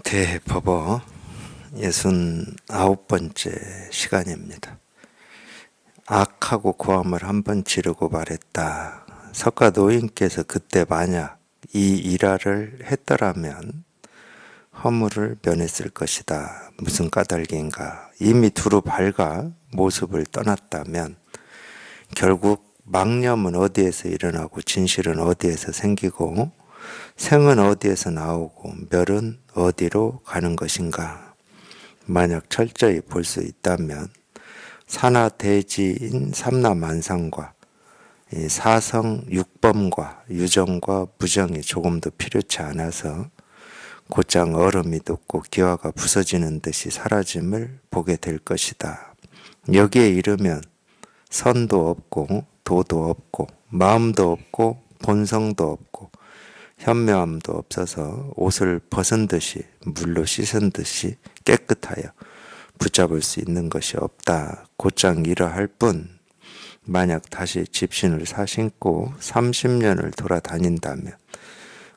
대법어 69번째 시간입니다. 악하고 고함을 한번 지르고 말했다. 석가 노인께서 그때 만약 이 일화를 했더라면 허물을 면했을 것이다. 무슨 까닭인가. 이미 두루 밝아 모습을 떠났다면 결국 망념은 어디에서 일어나고 진실은 어디에서 생기고 생은 어디에서 나오고 멸은 어디로 가는 것인가. 만약 철저히 볼 수 있다면 산하대지인 삼라만상과 사성 육범과 유정과 무정이 조금도 필요치 않아서 곧장 얼음이 녹고 기와가 부서지는 듯이 사라짐을 보게 될 것이다. 여기에 이르면 선도 없고 도도 없고 마음도 없고 본성도 없고 현명함도 없어서 옷을 벗은 듯이 물로 씻은 듯이 깨끗하여 붙잡을 수 있는 것이 없다. 곧장 이러할 뿐 만약 다시 집신을 사신고 30년을 돌아다닌다면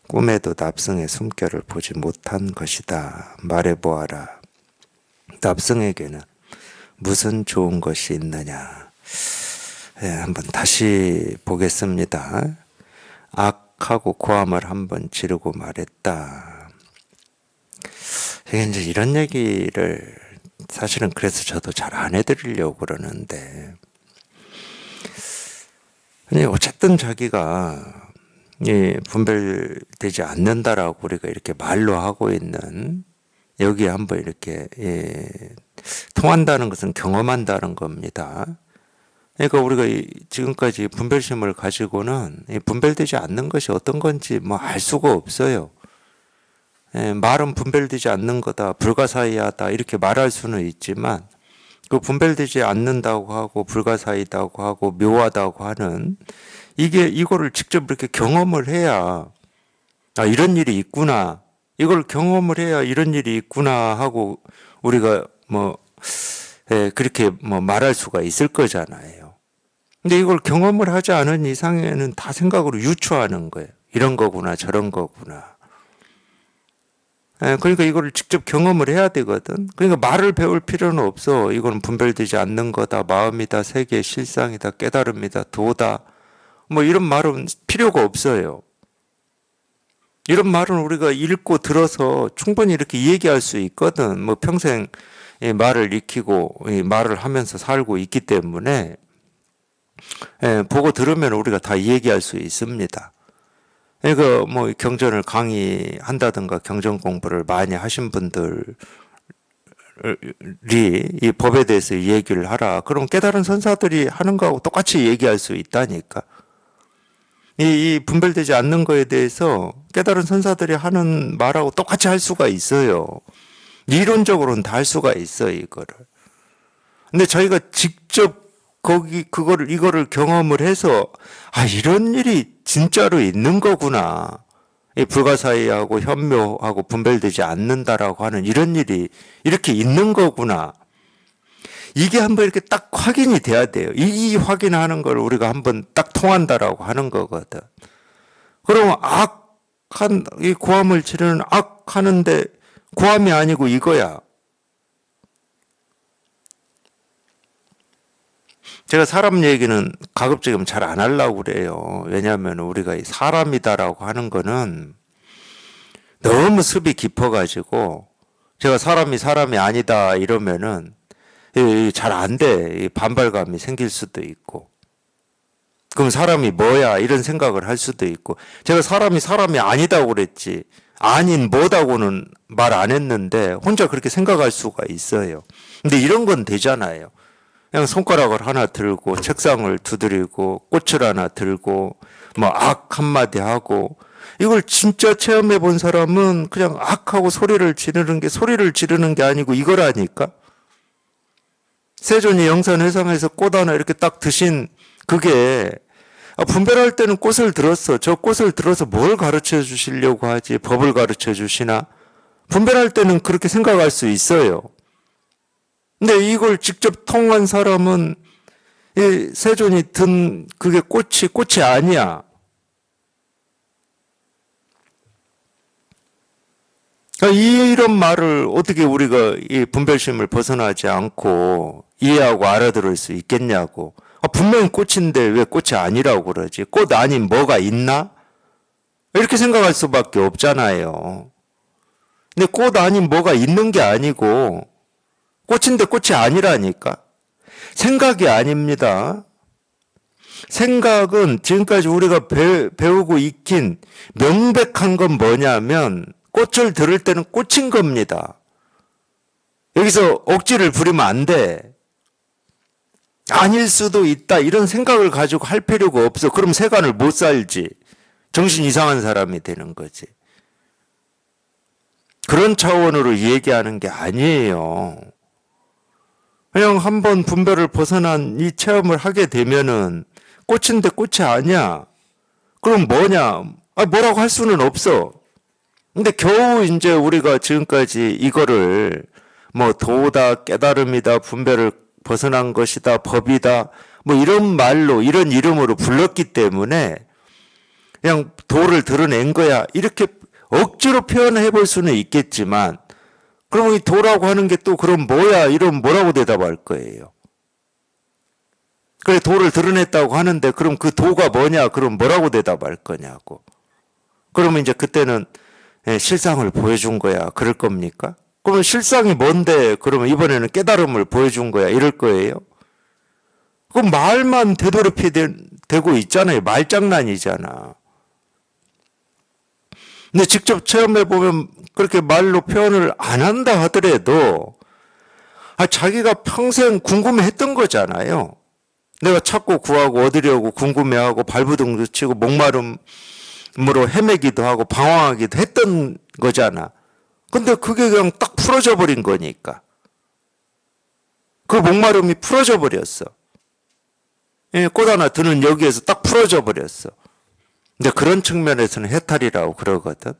꿈에도 납승의 숨결을 보지 못한 것이다. 말해보아라. 납승에게는 무슨 좋은 것이 있느냐. 한번 다시 보겠습니다. 악하고 고함을 한번 지르고 말했다. 이제 이런 얘기를 사실은 그래서 저도 잘 안 해드리려고 그러는데, 어쨌든 자기가 분별되지 않는다라고 우리가 이렇게 말로 하고 있는 여기에 한번 이렇게 통한다는 것은 경험한다는 겁니다. 그러니까 우리가 지금까지 분별심을 가지고는 분별되지 않는 것이 어떤 건지 알 수가 없어요. 말은 분별되지 않는 거다, 불가사의하다 이렇게 말할 수는 있지만 그 분별되지 않는다고 하고 불가사의다고 하고 묘하다고 하는 이거를 직접 이렇게 경험을 해야 이런 일이 있구나, 이걸 경험을 해야 이런 일이 있구나 하고 우리가 그렇게 말할 수가 있을 거잖아요. 근데 이걸 경험을 하지 않은 이상에는 다 생각으로 유추하는 거예요. 이런 거구나 저런 거구나. 그러니까 이거를 직접 경험을 해야 되거든. 그러니까 말을 배울 필요는 없어. 이건 분별되지 않는 거다, 마음이다, 세계, 실상이다, 깨달음이다, 도다, 이런 말은 필요가 없어요. 이런 말은 우리가 읽고 들어서 충분히 이렇게 얘기할 수 있거든. 평생 말을 익히고 말을 하면서 살고 있기 때문에 보고 들으면 우리가 다 얘기할 수 있습니다. 그러니까 경전을 강의한다든가 경전 공부를 많이 하신 분들이 이 법에 대해서 얘기를 하라. 그럼 깨달은 선사들이 하는 거하고 똑같이 얘기할 수 있다니까. 이 분별되지 않는 거에 대해서 깨달은 선사들이 하는 말하고 똑같이 할 수가 있어요. 이론적으로는 다 할 수가 있어요, 이거를. 근데 저희가 직접 이거를 경험을 해서, 이런 일이 진짜로 있는 거구나. 이 불가사의하고 현묘하고 분별되지 않는다라고 하는 이런 일이 이렇게 있는 거구나. 이게 한번 이렇게 딱 확인이 돼야 돼요. 이 확인하는 걸 우리가 한번 딱 통한다라고 하는 거거든. 그러면 이 고함을 지르는 악하는데 고함이 아니고 이거야. 제가 사람 얘기는 가급적이면 잘 안 하려고 그래요. 왜냐하면 우리가 이 사람이다라고 하는 거는 너무 습이 깊어가지고 제가 사람이 아니다 이러면은 잘 안 돼. 반발감이 생길 수도 있고. 그럼 사람이 뭐야? 이런 생각을 할 수도 있고. 제가 사람이 아니다고 그랬지. 아닌 뭐다고는 말 안 했는데 혼자 그렇게 생각할 수가 있어요. 근데 이런 건 되잖아요. 그냥 손가락을 하나 들고 책상을 두드리고 꽃을 하나 들고 악 한마디 하고, 이걸 진짜 체험해 본 사람은 그냥 악하고 소리를 지르는 게 아니고 이거라니까. 세존이 영산회상에서 꽃 하나 이렇게 딱 드신 그게, 분별할 때는 꽃을 들었어. 저 꽃을 들어서 뭘 가르쳐 주시려고 하지? 법을 가르쳐 주시나? 분별할 때는 그렇게 생각할 수 있어요. 근데 이걸 직접 통한 사람은 이 세존이 든 그게 꽃이 아니야. 이런 말을 어떻게 우리가 이 분별심을 벗어나지 않고 이해하고 알아들을 수 있겠냐고. 분명히 꽃인데 왜 꽃이 아니라고 그러지? 꽃 아닌 뭐가 있나? 이렇게 생각할 수밖에 없잖아요. 근데 꽃 아닌 뭐가 있는 게 아니고 꽃인데 꽃이 아니라니까. 생각이 아닙니다. 생각은 지금까지 우리가 배우고 익힌 명백한 건 뭐냐면 꽃을 들을 때는 꽃인 겁니다. 여기서 억지를 부리면 안 돼. 아닐 수도 있다 이런 생각을 가지고 할 필요가 없어. 그럼 세간을 못 살지. 정신 이상한 사람이 되는 거지. 그런 차원으로 얘기하는 게 아니에요. 그냥 한번 분별을 벗어난 이 체험을 하게 되면은 꽃인데 꽃이 아니야. 그럼 뭐냐? 뭐라고 할 수는 없어. 근데 겨우 이제 우리가 지금까지 이거를 뭐 도다, 깨달음이다, 분별을 벗어난 것이다, 법이다, 뭐 이런 말로, 이런 이름으로 불렀기 때문에 그냥 도를 드러낸 거야. 이렇게 억지로 표현해 볼 수는 있겠지만, 그럼 이 도라고 하는 게 또 그럼 뭐야? 이러면 뭐라고 대답할 거예요? 그래, 도를 드러냈다고 하는데, 그럼 그 도가 뭐냐? 그럼 뭐라고 대답할 거냐고. 그러면 이제 그때는 실상을 보여준 거야. 그럴 겁니까? 그러면 실상이 뭔데? 그러면 이번에는 깨달음을 보여준 거야. 이럴 거예요? 그럼 말만 되돌이되고 있잖아요. 말장난이잖아. 근데 직접 체험해 보면 그렇게 말로 표현을 안 한다 하더라도 자기가 평생 궁금해했던 거잖아요. 내가 찾고 구하고 얻으려고 궁금해하고 발부둥도 치고 목마름으로 헤매기도 하고 방황하기도 했던 거잖아. 근데 그게 그냥 딱 풀어져 버린 거니까. 그 목마름이 풀어져 버렸어. 꽃 하나 드는 여기에서 딱 풀어져 버렸어. 근데 그런 측면에서는 해탈이라고 그러거든.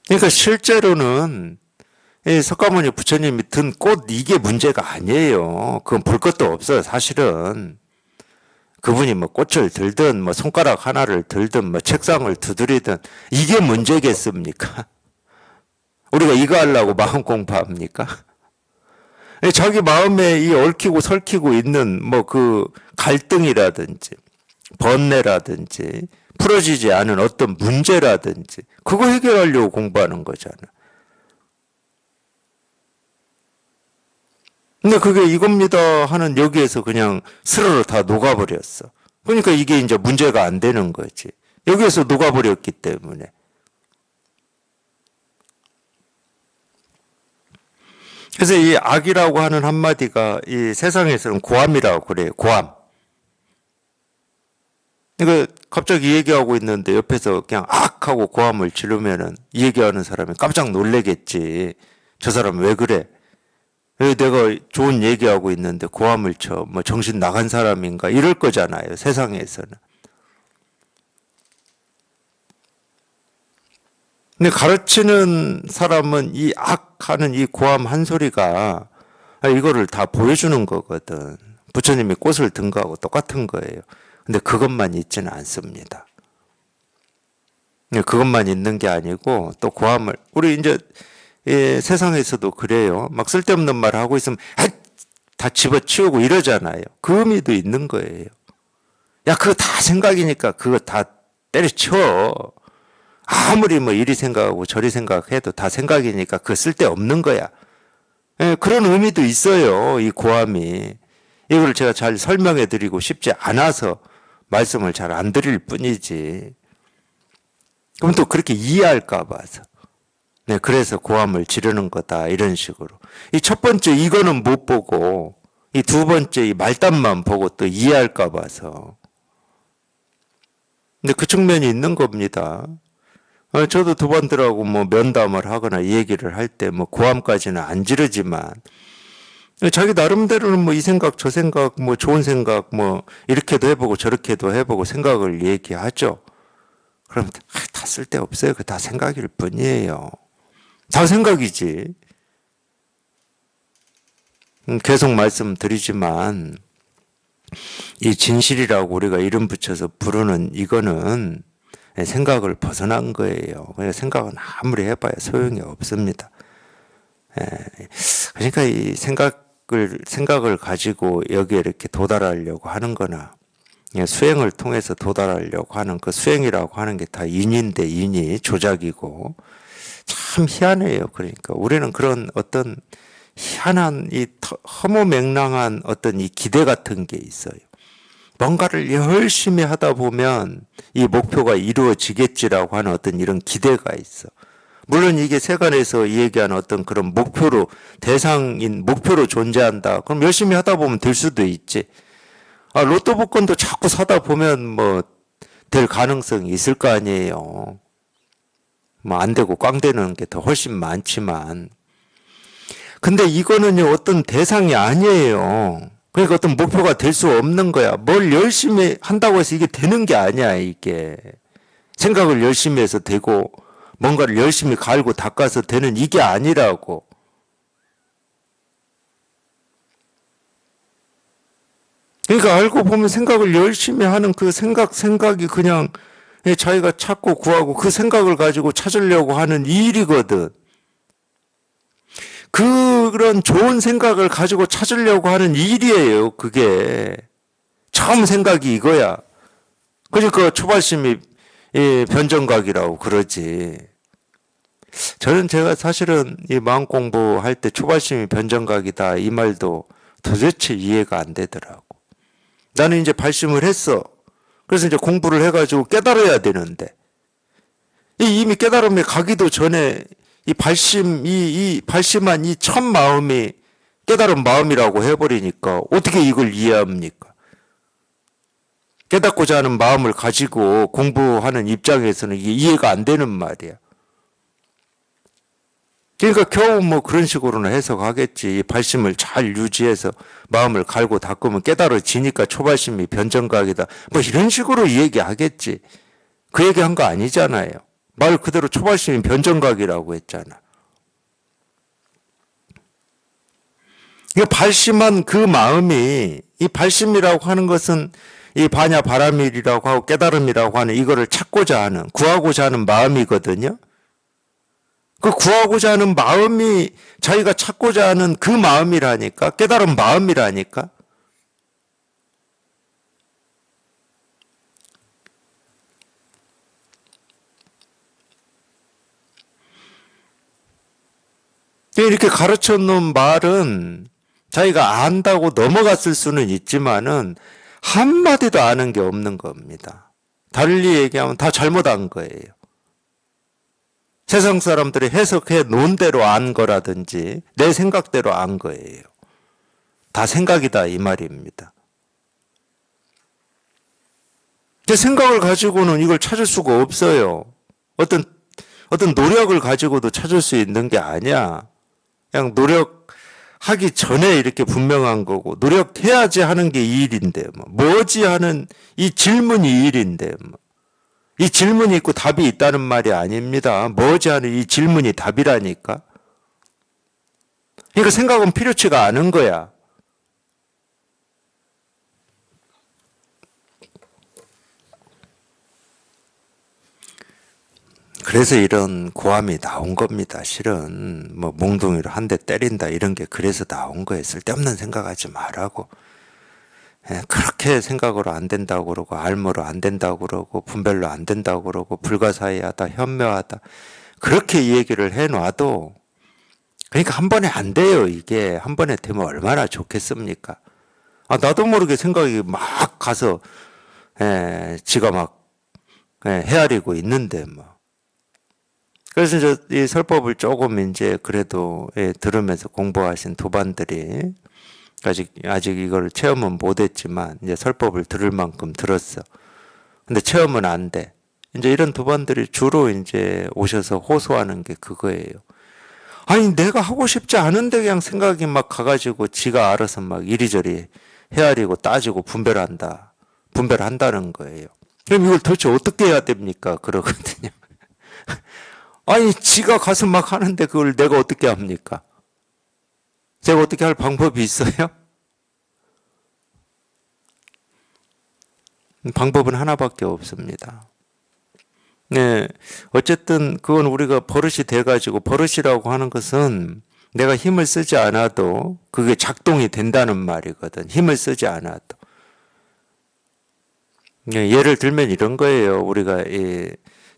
그러니까 실제로는 석가모니 부처님이 든 꽃 이게 문제가 아니에요. 그건 볼 것도 없어요. 사실은 그분이 뭐 꽃을 들든 뭐 손가락 하나를 들든 뭐 책상을 두드리든 이게 문제겠습니까? 우리가 이거 하려고 마음 공부합니까? 자기 마음에 이 얽히고 설키고 있는 뭐 그 갈등이라든지 번뇌라든지 풀어지지 않은 어떤 문제라든지 그거 해결하려고 공부하는 거잖아. 근데 그게 이겁니다 하는 여기에서 그냥 스르르 다 녹아버렸어. 그러니까 이게 이제 문제가 안 되는 거지. 여기에서 녹아버렸기 때문에. 그래서 이 악이라고 하는 한마디가 이 세상에서는 고함이라고 그래요. 고함. 그러니까 갑자기 얘기하고 있는데 옆에서 그냥 악 하고 고함을 지르면은 이 얘기하는 사람이 깜짝 놀래겠지. 저 사람 왜 그래? 왜 내가 좋은 얘기하고 있는데 고함을 쳐? 뭐 정신 나간 사람인가? 이럴 거잖아요. 세상에서는. 근데 가르치는 사람은 이 악하는 이 고함 한 소리가 이거를 다 보여주는 거거든. 부처님이 꽃을 든 거하고 똑같은 거예요. 근데 그것만 있지는 않습니다. 그것만 있는 게 아니고 또 고함을 우리 이제 세상에서도 그래요. 막 쓸데없는 말 하고 있으면 다 집어치우고 이러잖아요. 그 의미도 있는 거예요. 야, 그거 다 생각이니까 그거 다 때려쳐. 아무리 뭐 이리 생각하고 저리 생각해도 다 생각이니까 그거 쓸데없는 거야. 그런 의미도 있어요. 이 고함이. 이걸 제가 잘 설명해 드리고 싶지 않아서 말씀을 잘 안 드릴 뿐이지. 그럼 또 그렇게 이해할까 봐서. 네, 그래서 고함을 지르는 거다. 이런 식으로. 이 첫 번째 이거는 못 보고 이 두 번째 이 말단만 보고 또 이해할까 봐서. 근데 그 측면이 있는 겁니다. 저도 두 번들하고 뭐 면담을 하거나 이 얘기를 할 때 뭐 고함까지는 안 지르지만 자기 나름대로는 뭐 이 생각 저 생각 뭐 좋은 생각 뭐 이렇게도 해보고 저렇게도 해보고 생각을 얘기하죠. 그럼 다 쓸데없어요. 그 다 생각일 뿐이에요. 다 생각이지. 계속 말씀드리지만 이 진실이라고 우리가 이름 붙여서 부르는 이거는 생각을 벗어난 거예요. 그러니까 생각은 아무리 해봐야 소용이 없습니다. 그러니까 이 생각을 가지고 여기에 이렇게 도달하려고 하는 거나 수행을 통해서 도달하려고 하는 그 수행이라고 하는 게 다 인인데 인이 조작이고 참 희한해요. 그러니까 우리는 그런 어떤 희한한 이 허무맹랑한 어떤 이 기대 같은 게 있어요. 뭔가를 열심히 하다 보면 이 목표가 이루어지겠지라고 하는 어떤 이런 기대가 있어. 물론 이게 세간에서 얘기하는 어떤 그런 목표로 대상인 목표로 존재한다. 그럼 열심히 하다 보면 될 수도 있지. 로또 복권도 자꾸 사다 보면 뭐 될 가능성이 있을 거 아니에요. 뭐 안 되고 꽝 되는 게 더 훨씬 많지만. 근데 이거는요, 어떤 대상이 아니에요. 그러니까 어떤 목표가 될 수 없는 거야. 뭘 열심히 한다고 해서 이게 되는 게 아니야, 이게. 생각을 열심히 해서 되고, 뭔가를 열심히 갈고 닦아서 되는 이게 아니라고. 그러니까 알고 보면 생각을 열심히 하는 그 생각이 그냥 자기가 찾고 구하고 그 생각을 가지고 찾으려고 하는 일이거든. 그런 좋은 생각을 가지고 찾으려고 하는 일이에요, 그게. 처음 생각이 이거야. 그러니까 초발심이 변정각이라고 그러지. 제가 사실은 이 마음 공부할 때 초발심이 변정각이다 이 말도 도대체 이해가 안 되더라고. 나는 이제 발심을 했어. 그래서 이제 공부를 해가지고 깨달아야 되는데 이미 깨달음에 가기도 전에 이 발심한 이 첫 마음이 깨달은 마음이라고 해버리니까 어떻게 이걸 이해합니까? 깨닫고자 하는 마음을 가지고 공부하는 입장에서는 이게 이해가 안 되는 말이야. 그러니까 겨우 뭐 그런 식으로는 해석하겠지. 발심을 잘 유지해서 마음을 갈고 닦으면 깨달아지니까 초발심이 변정각이다. 뭐 이런 식으로 얘기하겠지. 그 얘기한 거 아니잖아요. 말 그대로 초발심이 변정각이라고 했잖아. 이 발심한 그 마음이 이 발심이라고 하는 것은 이 바냐 바라밀이라고 하고 깨달음이라고 하는 이거를 찾고자 하는 구하고자 하는 마음이거든요. 그 구하고자 하는 마음이 자기가 찾고자 하는 그 마음이라니까. 깨달은 마음이라니까. 이렇게 가르쳐 놓은 말은 자기가 안다고 넘어갔을 수는 있지만은 한마디도 아는 게 없는 겁니다. 달리 얘기하면 다 잘못한 거예요. 세상 사람들이 해석해 놓은 대로 안 거라든지 내 생각대로 안 거예요. 다 생각이다 이 말입니다. 제 생각을 가지고는 이걸 찾을 수가 없어요. 어떤 노력을 가지고도 찾을 수 있는 게 아니야. 그냥 노력하기 전에 이렇게 분명한 거고 노력해야지 하는 게 이 일인데 뭐지 하는 이 질문이 일인데 이 질문이 있고 답이 있다는 말이 아닙니다. 뭐지 하는 이 질문이 답이라니까. 그러니까 생각은 필요치가 않은 거야. 그래서 이런 고함이 나온 겁니다. 실은 뭐 몽둥이로 한 대 때린다 이런 게 그래서 나온 거예요. 쓸데없는 생각하지 말라고. 그렇게 생각으로 안 된다고 그러고 알모로 안 된다고 그러고 분별로 안 된다고 그러고 불가사의하다 현묘하다 그렇게 이 얘기를 해놔도 그러니까 한 번에 안 돼요. 이게 한 번에 되면 얼마나 좋겠습니까? 나도 모르게 생각이 막 가서 지가 막 헤아리고 있는데 뭐. 그래서 이 설법을 조금 이제 그래도 들으면서 공부하신 도반들이 아직 이걸 체험은 못했지만 이제 설법을 들을 만큼 들었어. 근데 체험은 안 돼. 이제 이런 도반들이 주로 이제 오셔서 호소하는 게 그거예요. 아니 내가 하고 싶지 않은데 그냥 생각이 막 가가지고 지가 알아서 막 이리저리 헤아리고 따지고 분별한다는 거예요. 그럼 이걸 도대체 어떻게 해야 됩니까? 그러거든요. 아니 지가 가서 막 하는데 그걸 내가 어떻게 합니까? 제가 어떻게 할 방법이 있어요? 방법은 하나밖에 없습니다. 네, 어쨌든 그건 우리가 버릇이 돼가지고 버릇이라고 하는 것은 내가 힘을 쓰지 않아도 그게 작동이 된다는 말이거든. 힘을 쓰지 않아도. 예를 들면 이런 거예요. 우리가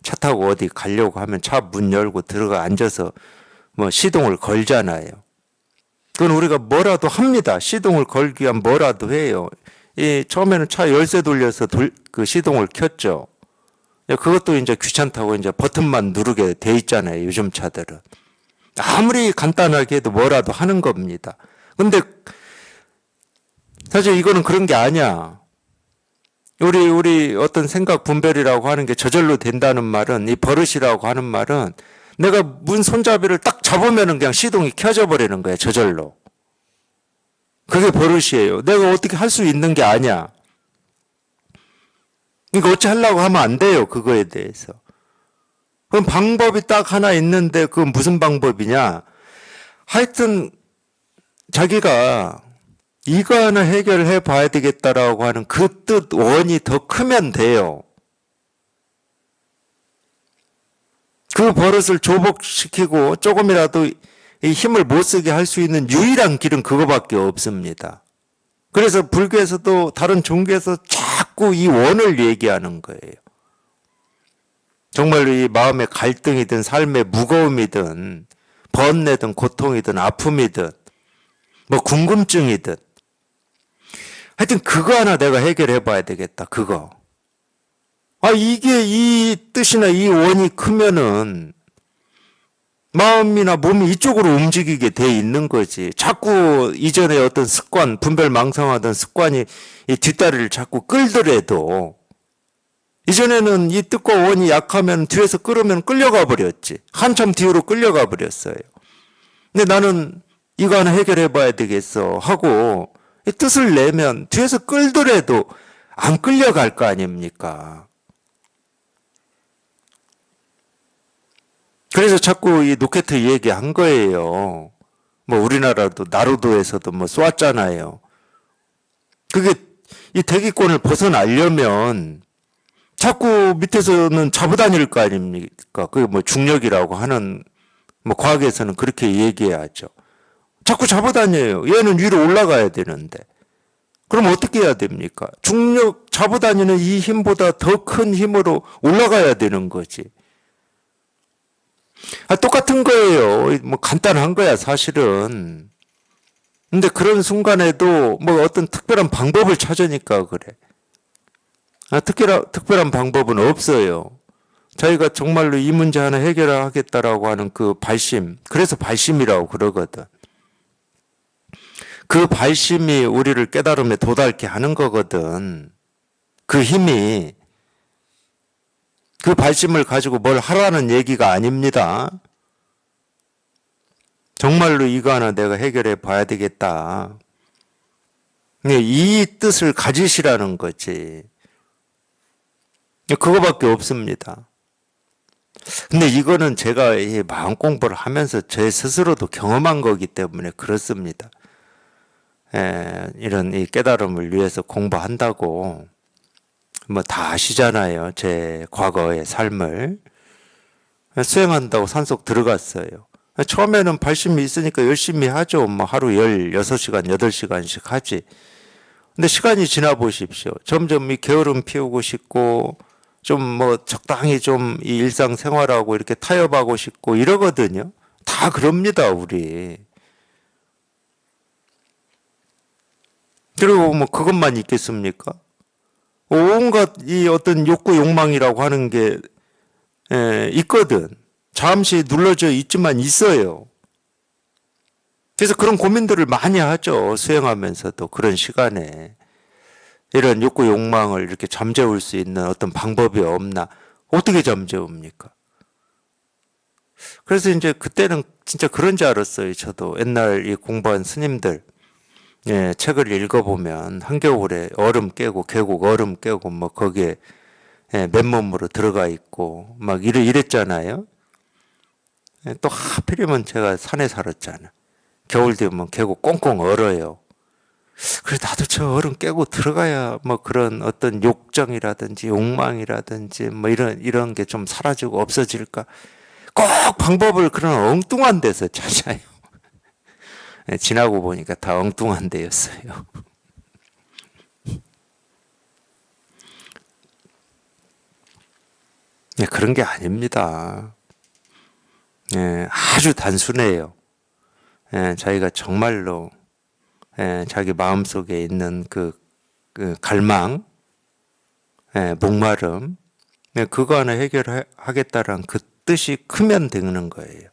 차 타고 어디 가려고 하면 차 문 열고 들어가 앉아서 뭐 시동을 걸잖아요. 그건 우리가 뭐라도 합니다. 시동을 걸기 위한 뭐라도 해요. 처음에는 차 열쇠 돌려서 그 시동을 켰죠. 그것도 이제 귀찮다고 이제 버튼만 누르게 돼 있잖아요. 요즘 차들은. 아무리 간단하게 해도 뭐라도 하는 겁니다. 근데 사실 이거는 그런 게 아니야. 우리 어떤 생각 분별이라고 하는 게 저절로 된다는 말은, 이 버릇이라고 하는 말은 내가 문 손잡이를 딱 잡으면은 그냥 시동이 켜져 버리는 거야, 저절로. 그게 버릇이에요. 내가 어떻게 할 수 있는 게 아니야. 그러니까 어찌 하려고 하면 안 돼요, 그거에 대해서. 그럼 방법이 딱 하나 있는데 그건 무슨 방법이냐? 하여튼 자기가 이거 하나 해결해 봐야 되겠다라고 하는 그 뜻 원이 더 크면 돼요. 그 버릇을 조복시키고 조금이라도 이 힘을 못 쓰게 할 수 있는 유일한 길은 그거밖에 없습니다. 그래서 불교에서도 다른 종교에서 자꾸 이 원을 얘기하는 거예요. 정말로 이 마음의 갈등이든 삶의 무거움이든 번뇌든 고통이든 아픔이든 뭐 궁금증이든 하여튼 그거 하나 내가 해결해 봐야 되겠다. 그거. 이게 이 뜻이나 이 원이 크면은 마음이나 몸이 이쪽으로 움직이게 돼 있는 거지. 자꾸 이전에 어떤 습관, 분별망상하던 습관이 이 뒷다리를 자꾸 끌더라도 이전에는 이 뜻과 원이 약하면 뒤에서 끌으면 끌려가 버렸지. 한참 뒤로 끌려가 버렸어요. 근데 나는 이거 하나 해결해 봐야 되겠어 하고 이 뜻을 내면 뒤에서 끌더라도 안 끌려갈 거 아닙니까? 그래서 자꾸 이 노케트 얘기한 거예요. 뭐 우리나라도 나루도에서도 뭐 쏘았잖아요. 그게 이 대기권을 벗어나려면 자꾸 밑에서는 잡아다닐 거 아닙니까? 그게 뭐 중력이라고 하는 뭐 과학에서는 그렇게 얘기해야죠. 자꾸 잡아다녀요. 얘는 위로 올라가야 되는데. 그럼 어떻게 해야 됩니까? 중력 잡아다니는 이 힘보다 더 큰 힘으로 올라가야 되는 거지. 똑같은 거예요. 뭐 간단한 거야, 사실은. 근데 그런 순간에도 뭐 어떤 특별한 방법을 찾으니까 그래. 특별한 방법은 없어요. 자기가 정말로 이 문제 하나 해결하겠다라고 하는 그 발심, 그래서 발심이라고 그러거든. 그 발심이 우리를 깨달음에 도달케 하는 거거든. 그 힘이. 그 발심을 가지고 뭘 하라는 얘기가 아닙니다. 정말로 이거 하나 내가 해결해 봐야 되겠다. 이 뜻을 가지시라는 거지. 그거밖에 없습니다. 근데 이거는 제가 이 마음 공부를 하면서 제 스스로도 경험한 거기 때문에 그렇습니다. 이런 이 깨달음을 위해서 공부한다고 뭐 다 아시잖아요. 제 과거의 삶을. 수행한다고 산속 들어갔어요. 처음에는 발심이 있으니까 열심히 하죠. 뭐 하루 16시간, 8시간씩 하지. 근데 시간이 지나 보십시오. 점점 이 게으름 피우고 싶고 좀 뭐 적당히 좀 이 일상생활하고 이렇게 타협하고 싶고 이러거든요. 다 그럽니다, 우리. 그리고 뭐 그것만 있겠습니까? 온갖 이 어떤 욕구 욕망이라고 하는 게 있거든. 잠시 눌러져 있지만 있어요. 그래서 그런 고민들을 많이 하죠. 수행하면서도 그런 시간에. 이런 욕구 욕망을 이렇게 잠재울 수 있는 어떤 방법이 없나. 어떻게 잠재웁니까? 그래서 이제 그때는 진짜 그런 줄 알았어요. 저도 옛날 이 공부한 스님들 책을 읽어보면 한겨울에 얼음 깨고 계곡 얼음 깨고 뭐 거기에 맨몸으로 들어가 있고 막 이랬잖아요. 또 하필이면 제가 산에 살았잖아. 겨울 되면 계곡 꽁꽁 얼어요. 그래, 나도 저 얼음 깨고 들어가야 뭐 그런 어떤 욕정이라든지 욕망이라든지 뭐 이런 게 좀 사라지고 없어질까? 꼭 방법을 그런 엉뚱한 데서 찾아요. 지나고 보니까 다 엉뚱한 데였어요. 그런 게 아닙니다. 아주 단순해요. 자기가 정말로 자기 마음속에 있는 그 갈망, 목마름, 그거 하나 해결하겠다는 그 뜻이 크면 되는 거예요.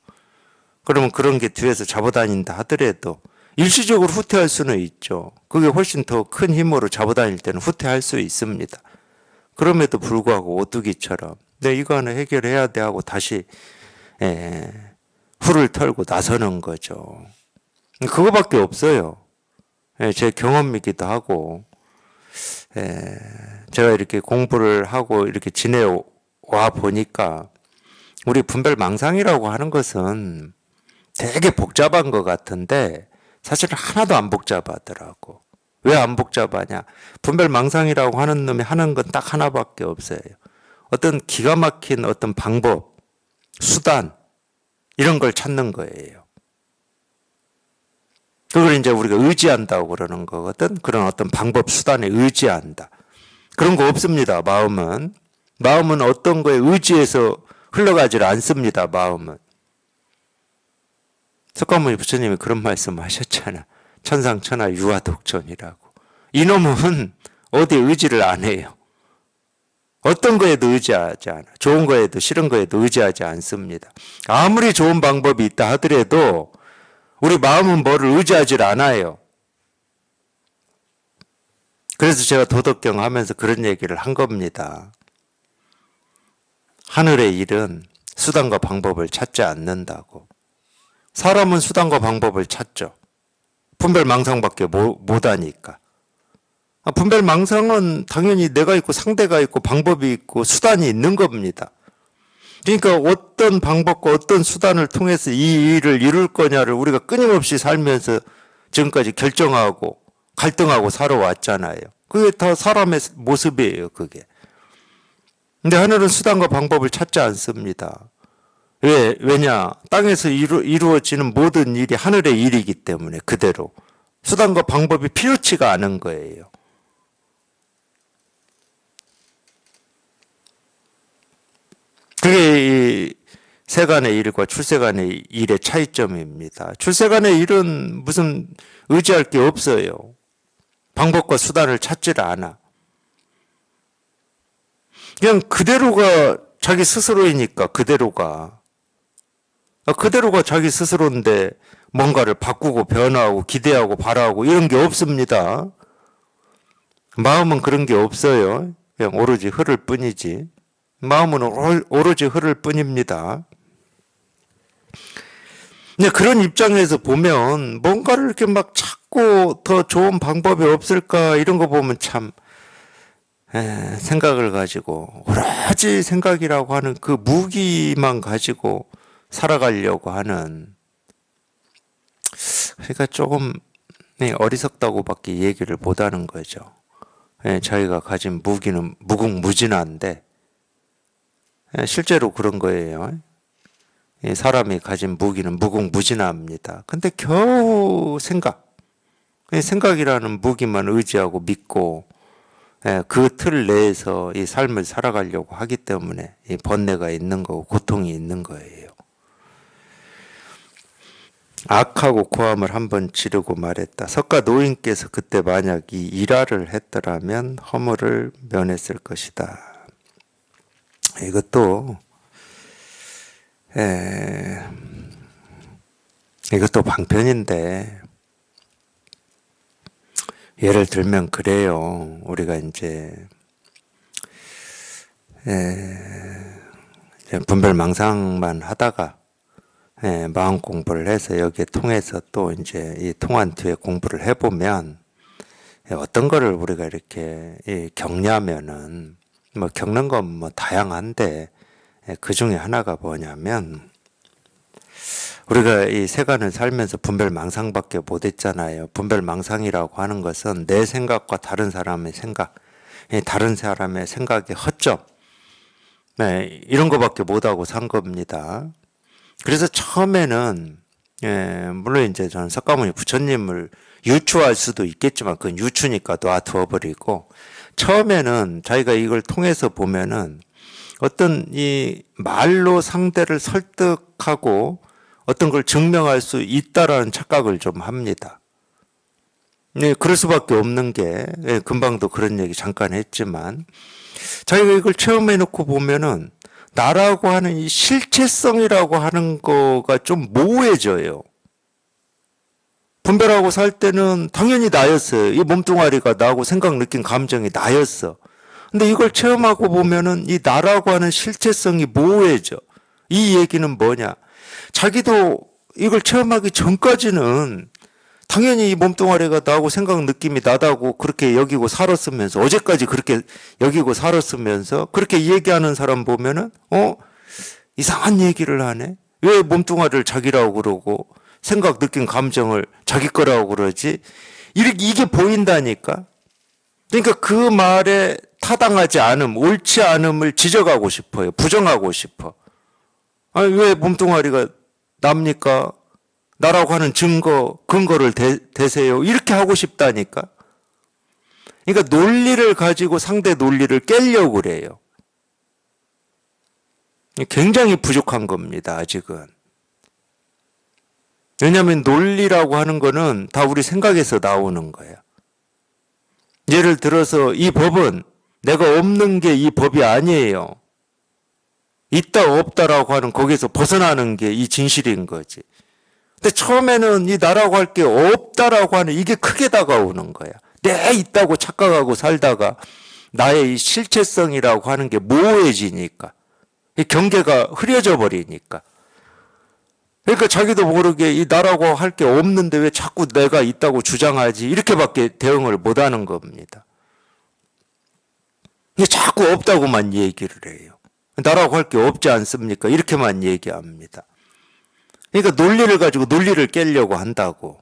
그러면 그런 게 뒤에서 잡아다닌다 하더라도 일시적으로 후퇴할 수는 있죠. 그게 훨씬 더 큰 힘으로 잡아다닐 때는 후퇴할 수 있습니다. 그럼에도 불구하고 오뚜기처럼 이거 하나 해결해야 돼 하고 다시 후를 털고 나서는 거죠. 그거밖에 없어요. 제 경험이기도 하고 제가 이렇게 공부를 하고 이렇게 지내와 보니까 우리 분별망상이라고 하는 것은 되게 복잡한 것 같은데 사실 하나도 안 복잡하더라고. 왜 안 복잡하냐? 분별망상이라고 하는 놈이 하는 건 딱 하나밖에 없어요. 어떤 기가 막힌 어떤 방법, 수단 이런 걸 찾는 거예요. 그걸 이제 우리가 의지한다고 그러는 거거든. 그런 어떤 방법, 수단에 의지한다. 그런 거 없습니다. 마음은 어떤 거에 의지해서 흘러가질 않습니다. 마음은. 석가모니 부처님이 그런 말씀 하셨잖아. 천상천하 유아독존이라고. 이놈은 어디에 의지를 안 해요. 어떤 거에도 의지하지 않아. 좋은 거에도 싫은 거에도 의지하지 않습니다. 아무리 좋은 방법이 있다 하더라도 우리 마음은 뭐를 의지하질 않아요. 그래서 제가 도덕경 하면서 그런 얘기를 한 겁니다. 하늘의 일은 수단과 방법을 찾지 않는다고. 사람은 수단과 방법을 찾죠. 분별망상밖에 못하니까. 분별망상은 당연히 내가 있고 상대가 있고 방법이 있고 수단이 있는 겁니다. 그러니까 어떤 방법과 어떤 수단을 통해서 이 일을 이룰 거냐를 우리가 끊임없이 살면서 지금까지 결정하고 갈등하고 살아왔잖아요. 그게 다 사람의 모습이에요, 그게. 근데 하늘은 수단과 방법을 찾지 않습니다. 왜냐? 땅에서 이루어지는 모든 일이 하늘의 일이기 때문에 그대로. 수단과 방법이 필요치가 않은 거예요. 그게 이 세간의 일과 출세간의 일의 차이점입니다. 출세간의 일은 무슨 의지할 게 없어요. 방법과 수단을 찾지를 않아. 그냥 그대로가 자기 스스로이니까 그대로가 자기 스스로인데 뭔가를 바꾸고 변화하고 기대하고 바라고 이런 게 없습니다. 마음은 그런 게 없어요. 그냥 오로지 흐를 뿐이지. 마음은 오로지 흐를 뿐입니다. 근데 그런 입장에서 보면 뭔가를 이렇게 막 찾고 더 좋은 방법이 없을까 이런 거 보면 참 생각을 가지고 오로지 생각이라고 하는 그 무기만 가지고 살아가려고 하는 그러니까 조금 어리석다고밖에 얘기를 못하는 거죠. 저희가 가진 무기는 무궁무진한데 실제로 그런 거예요. 사람이 가진 무기는 무궁무진합니다. 근데 겨우 생각이라는 무기만 의지하고 믿고 그 틀 내에서 이 삶을 살아가려고 하기 때문에 이 번뇌가 있는 거고 고통이 있는 거예요. 악하고 고함을 한번 지르고 말했다. 석가 노인께서 그때 만약 이 일화를 했더라면 허물을 면했을 것이다. 이것도 방편인데 예를 들면 그래요. 우리가 이제 분별망상만 하다가 마음 공부를 해서 여기에 통해서 또 이제 이 통한 뒤에 공부를 해보면 어떤 거를 우리가 이렇게 겪냐면은 뭐 겪는 건 뭐 다양한데 그 중에 하나가 뭐냐면 우리가 이 세간을 살면서 분별망상밖에 못했잖아요. 분별망상이라고 하는 것은 내 생각과 다른 사람의 생각, 다른 사람의 생각의 허점, 네, 이런 거밖에 못하고 산 겁니다. 그래서 처음에는 물론 이제 저는 석가모니 부처님을 유추할 수도 있겠지만 그건 유추니까 놔두어버리고, 처음에는 자기가 이걸 통해서 보면은 어떤 이 말로 상대를 설득하고 어떤 걸 증명할 수 있다라는 착각을 좀 합니다. 네, 그럴 수밖에 없는 게, 금방도 그런 얘기 잠깐 했지만, 자기가 이걸 체험해 놓고 보면은 나라고 하는 이 실체성이라고 하는 거가 좀 모호해져요. 분별하고 살 때는 당연히 나였어요. 이 몸뚱아리가 나고 생각, 느낀 감정이 나였어. 근데 이걸 체험하고 보면은 이 나라고 하는 실체성이 모호해져. 이 얘기는 뭐냐? 자기도 이걸 체험하기 전까지는 당연히 이 몸뚱아리가 나고 생각, 느낌이 나다고 그렇게 여기고 살았으면서, 어제까지 그렇게 여기고 살았으면서 그렇게 얘기하는 사람 보면은 이상한 얘기를 하네. 왜 몸뚱아리를 자기라고 그러고 생각, 느낀 감정을 자기 거라고 그러지? 이게 보인다니까. 그러니까 그 말에 타당하지 않음, 옳지 않음을 지적하고 싶어요. 부정하고 싶어. 아니, 왜 몸뚱아리가 납니까? 나라고 하는 근거를 대세요. 이렇게 하고 싶다니까. 그러니까 논리를 가지고 상대 논리를 깨려고 그래요. 굉장히 부족한 겁니다, 아직은. 왜냐하면 논리라고 하는 거는 다 우리 생각에서 나오는 거예요. 예를 들어서 이 법은 내가 없는 게 이 법이 아니에요. 있다 없다라고 하는 거기서 벗어나는 게 이 진실인 거지. 근데 처음에는 이 나라고 할 게 없다라고 하는 이게 크게 다가오는 거야. 내 있다고 착각하고 살다가 나의 이 실체성이라고 하는 게 모호해지니까, 이 경계가 흐려져 버리니까. 그러니까 자기도 모르게 이 나라고 할 게 없는데 왜 자꾸 내가 있다고 주장하지? 이렇게밖에 대응을 못 하는 겁니다. 자꾸 없다고만 얘기를 해요. 나라고 할 게 없지 않습니까? 이렇게만 얘기합니다. 그러니까 논리를 가지고 논리를 깨려고 한다고.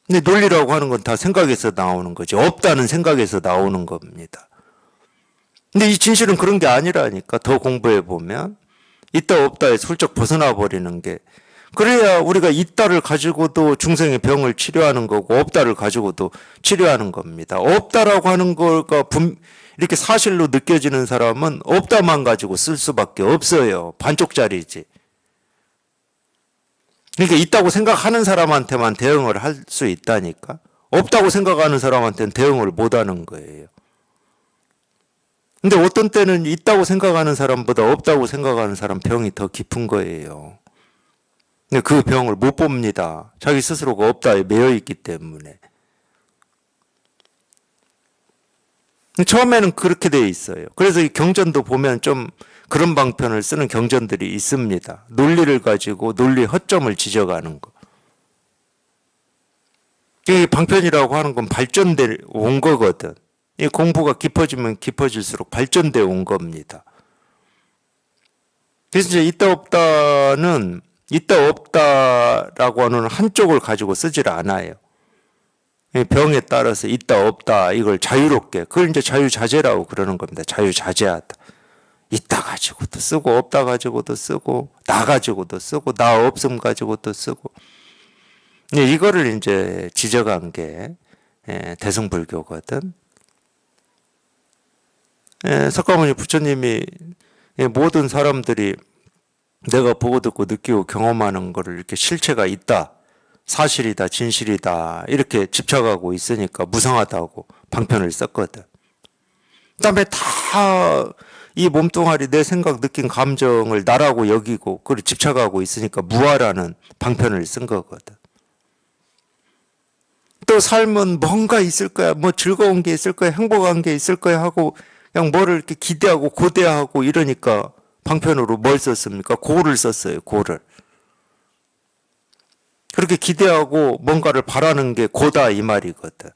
근데 논리라고 하는 건 다 생각에서 나오는 거지. 없다는 생각에서 나오는 겁니다. 근데 이 진실은 그런 게 아니라니까. 더 공부해 보면 있다 없다에 슬쩍 벗어나 버리는 게, 그래야 우리가 있다를 가지고도 중생의 병을 치료하는 거고 없다를 가지고도 치료하는 겁니다. 없다라고 하는 거가 이렇게 사실로 느껴지는 사람은 없다만 가지고 쓸 수밖에 없어요. 반쪽짜리지. 그러니까 있다고 생각하는 사람한테만 대응을 할 수 있다니까. 없다고 생각하는 사람한테는 대응을 못 하는 거예요. 근데 어떤 때는 있다고 생각하는 사람보다 없다고 생각하는 사람 병이 더 깊은 거예요. 근데 그 병을 못 봅니다. 자기 스스로가 없다에 매여 있기 때문에. 처음에는 그렇게 돼 있어요. 그래서 이 경전도 보면 좀 그런 방편을 쓰는 경전들이 있습니다. 논리를 가지고 논리 허점을 지적하는 거. 이 방편이라고 하는 건 발전돼 온 거거든. 이 공부가 깊어지면 깊어질수록 발전돼 온 겁니다. 그래서 이제 있다 없다는 있다 없다라고 하는 한쪽을 가지고 쓰질 않아요. 병에 따라서 있다 없다 이걸 자유롭게, 그걸 이제 자유자재라고 그러는 겁니다. 자유자재하다. 있다 가지고도 쓰고 없다 가지고도 쓰고 나 가지고도 쓰고 나 없음 가지고도 쓰고, 이거를 이제 지적한 게 대승불교거든. 석가모니 부처님이 모든 사람들이 내가 보고 듣고 느끼고 경험하는 거를 이렇게 실체가 있다, 사실이다, 진실이다 이렇게 집착하고 있으니까 무상하다고 방편을 썼거든. 그다음에 다 이 몸뚱아리 내 생각 느낀 감정을 나라고 여기고 그걸 집착하고 있으니까 무아라는 방편을 쓴 거거든. 또 삶은 뭔가 있을 거야, 뭐 즐거운 게 있을 거야, 행복한 게 있을 거야 하고 그냥 뭐를 이렇게 기대하고 고대하고 이러니까 방편으로 뭘 썼습니까? 고를 썼어요. 고를. 그렇게 기대하고 뭔가를 바라는 게 고다 이 말이거든.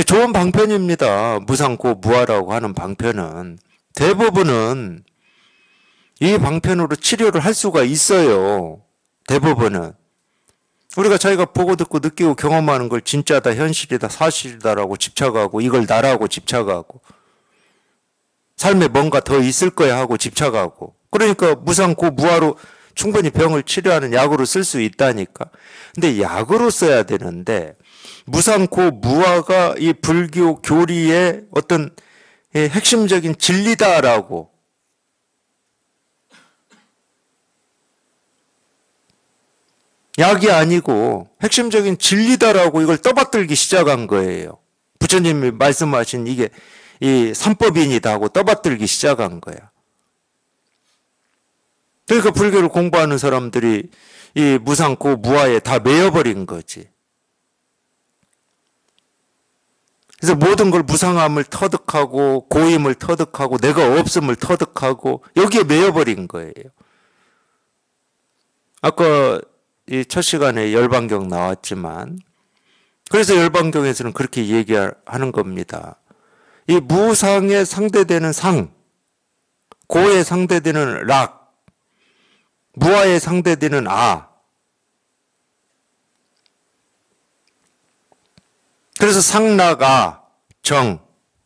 좋은 방편입니다. 무상고 무아라고 하는 방편은. 대부분은 이 방편으로 치료를 할 수가 있어요. 대부분은. 우리가 자기가 보고 듣고 느끼고 경험하는 걸 진짜다, 현실이다, 사실이다라고 집착하고 이걸 나라고 집착하고 삶에 뭔가 더 있을 거야 하고 집착하고 그러니까 무상고 무아로 충분히 병을 치료하는 약으로 쓸 수 있다니까. 근데 약으로 써야 되는데 무상고 무아가 이 불교 교리의 어떤 핵심적인 진리다라고 약이 아니고 핵심적인 진리다라고 이걸 떠받들기 시작한 거예요. 부처님이 말씀하신 이게 이 삼법인이다 하고 떠받들기 시작한 거야. 그러니까 불교를 공부하는 사람들이 이 무상고 무아에 다 매여버린 거지. 그래서 모든 걸 무상함을 터득하고 고임을 터득하고 내가 없음을 터득하고 여기에 매여버린 거예요. 아까 이 첫 시간에 열반경 나왔지만 그래서 열반경에서는 그렇게 얘기하는 겁니다. 이 무상에 상대되는 상, 고에 상대되는 락, 무아에 상대되는 아. 그래서 상락아 정을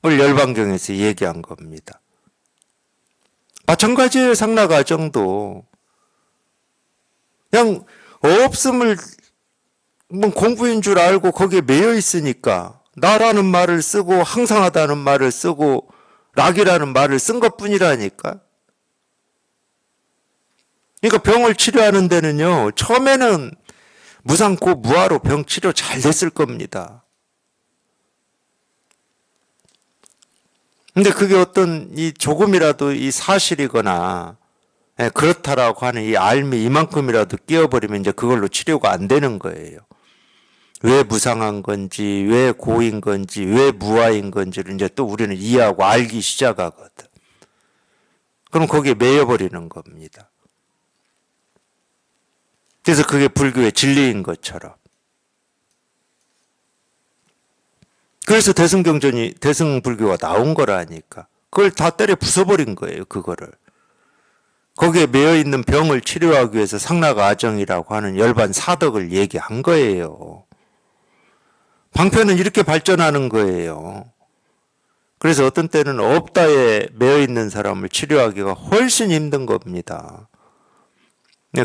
열반경에서 얘기한 겁니다. 마찬가지예요. 상락아 정도. 그냥 없음을 뭐 공부인 줄 알고 거기에 매여 있으니까 나라는 말을 쓰고 항상하다는 말을 쓰고 락이라는 말을 쓴 것뿐이라니까. 그러니까 병을 치료하는 데는요. 처음에는 무상고 무아로 병 치료 잘 됐을 겁니다. 근데 그게 어떤 이 조금이라도 이 사실이거나 그렇다라고 하는 이 알미 이만큼이라도 끼어버리면 이제 그걸로 치료가 안 되는 거예요. 왜 무상한 건지, 왜 고인 건지, 왜 무아인 건지를 이제 또 우리는 이해하고 알기 시작하거든. 그럼 거기에 매여버리는 겁니다. 그래서 그게 불교의 진리인 것처럼. 그래서 대승불교가 나온 거라니까. 그걸 다 때려 부숴버린 거예요, 그거를. 거기에 매여있는 병을 치료하기 위해서 상락아정이라고 하는 열반 사덕을 얘기한 거예요. 방편은 이렇게 발전하는 거예요. 그래서 어떤 때는 없다에 매여있는 사람을 치료하기가 훨씬 힘든 겁니다.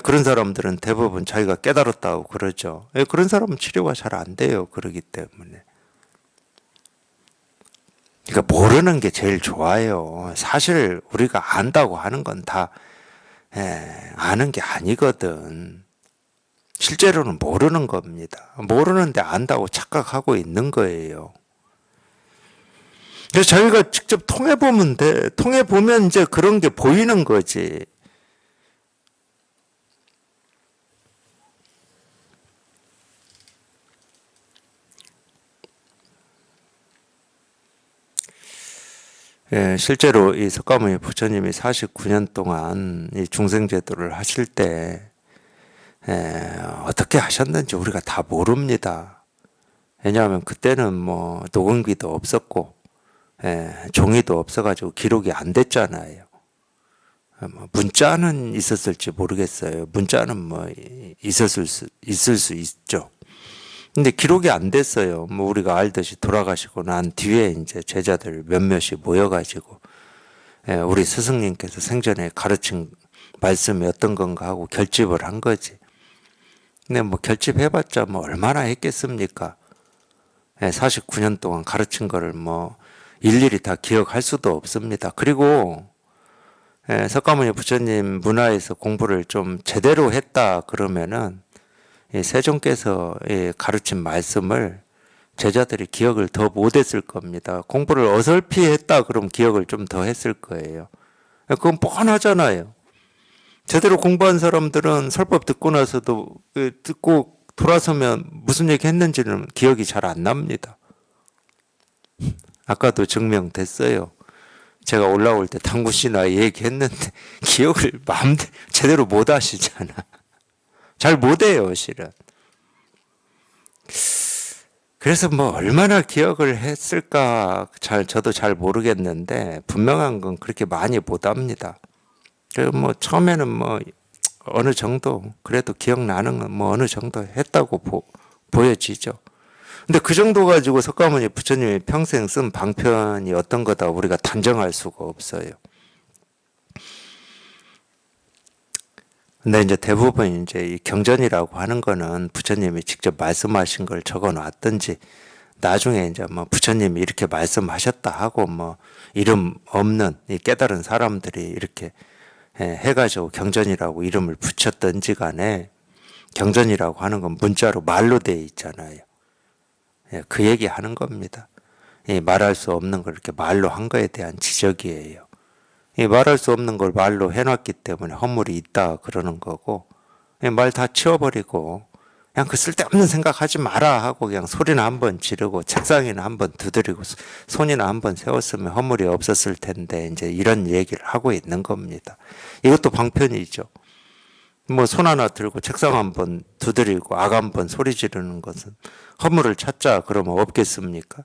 그런 사람들은 대부분 자기가 깨달았다고 그러죠. 그런 사람은 치료가 잘 안 돼요. 그러기 때문에. 그러니까 모르는 게 제일 좋아요. 사실 우리가 안다고 하는 건 다 아는 게 아니거든. 실제로는 모르는 겁니다. 모르는데 안다고 착각하고 있는 거예요. 그래서 자기가 직접 통해보면 돼. 통해보면 이제 그런 게 보이는 거지. 실제로 이 석가모니 부처님이 49년 동안 이 중생제도를 하실 때 어떻게 하셨는지 우리가 다 모릅니다. 왜냐하면 그때는 뭐 녹음기도 없었고 종이도 없어가지고 기록이 안 됐잖아요. 문자는 있었을지 모르겠어요. 문자는 뭐 있을 수 있죠. 근데 기록이 안 됐어요. 뭐 우리가 알듯이 돌아가시고 난 뒤에 이제 제자들 몇몇이 모여가지고 우리 스승님께서 생전에 가르친 말씀이 어떤 건가 하고 결집을 한 거지. 근데 뭐 결집해봤자 뭐 얼마나 했겠습니까? 49년 동안 가르친 거를 뭐 일일이 다 기억할 수도 없습니다. 그리고 석가모니 부처님 문화에서 공부를 좀 제대로 했다 그러면은 세종께서 가르친 말씀을 제자들이 기억을 더 못했을 겁니다. 공부를 어설피 했다 그럼 기억을 좀 더 했을 거예요. 그건 뻔하잖아요. 제대로 공부한 사람들은 설법 듣고 나서도 듣고 돌아서면 무슨 얘기 했는지는 기억이 잘 안 납니다. 아까도 증명됐어요. 제가 올라올 때 당구씨나 얘기했는데 기억을 마음대로 제대로 못 하시잖아. 잘 못해요, 실은. 그래서 뭐 얼마나 기억을 했을까 저도 잘 모르겠는데 분명한 건 그렇게 많이 못 합니다. 뭐 처음에는 뭐 어느 정도 그래도 기억나는 건 뭐 어느 정도 했다고 보여지죠. 근데 그 정도 가지고 석가모니 부처님이 평생 쓴 방편이 어떤 거다 우리가 단정할 수가 없어요. 근데 이제 대부분 이제 이 경전이라고 하는 거는 부처님이 직접 말씀하신 걸 적어 놨든지 나중에 이제 뭐 부처님이 이렇게 말씀하셨다 하고 뭐 이름 없는 이 깨달은 사람들이 이렇게 해가지고 경전이라고 이름을 붙였든지 간에 경전이라고 하는 건 문자로 말로 되어 있잖아요. 그 얘기 하는 겁니다. 말할 수 없는 걸 이렇게 말로 한 거에 대한 지적이에요. 말할 수 없는 걸 말로 해놨기 때문에 허물이 있다 그러는 거고, 말 다 치워버리고 그냥 그 쓸데없는 생각하지 마라 하고 그냥 소리나 한번 지르고 책상이나 한번 두드리고 손이나 한번 세웠으면 허물이 없었을 텐데 이제 이런 얘기를 하고 있는 겁니다. 이것도 방편이죠. 뭐 손 하나 들고 책상 한번 두드리고 악 한번 소리 지르는 것은 허물을 찾자 그러면 없겠습니까?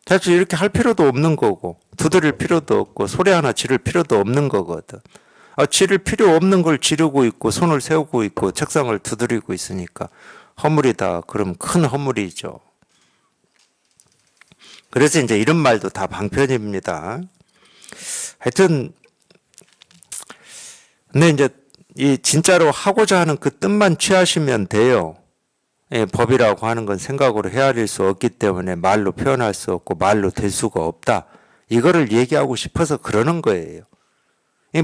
사실 이렇게 할 필요도 없는 거고 두드릴 필요도 없고 소리 하나 지를 필요도 없는 거거든. 지를 필요 없는 걸 지르고 있고 손을 세우고 있고 책상을 두드리고 있으니까 허물이다. 그럼 큰 허물이죠. 그래서 이제 이런 말도 다 방편입니다. 하여튼 근데 이제 이 진짜로 하고자 하는 그 뜻만 취하시면 돼요. 법이라고 하는 건 생각으로 헤아릴 수 없기 때문에 말로 표현할 수 없고 말로 될 수가 없다. 이거를 얘기하고 싶어서 그러는 거예요.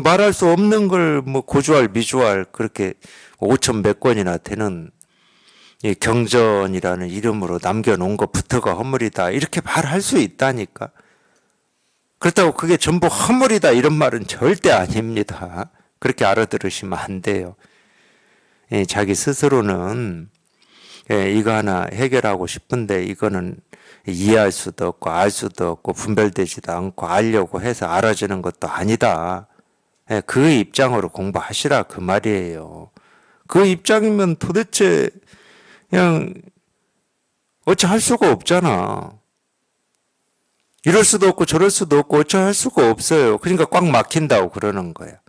말할 수 없는 걸 뭐 고주할 미주할 그렇게 5천 몇 권이나 되는 이 경전이라는 이름으로 남겨놓은 것부터가 허물이다. 이렇게 말할 수 있다니까. 그렇다고 그게 전부 허물이다 이런 말은 절대 아닙니다. 그렇게 알아들으시면 안 돼요. 자기 스스로는 이거 하나 해결하고 싶은데 이거는 이해할 수도 없고 알 수도 없고 분별되지도 않고 알려고 해서 알아지는 것도 아니다. 그 입장으로 공부하시라 그 말이에요. 그 입장이면 도대체 그냥 어찌 할 수가 없잖아. 이럴 수도 없고 저럴 수도 없고 어찌 할 수가 없어요. 그러니까 꽉 막힌다고 그러는 거야.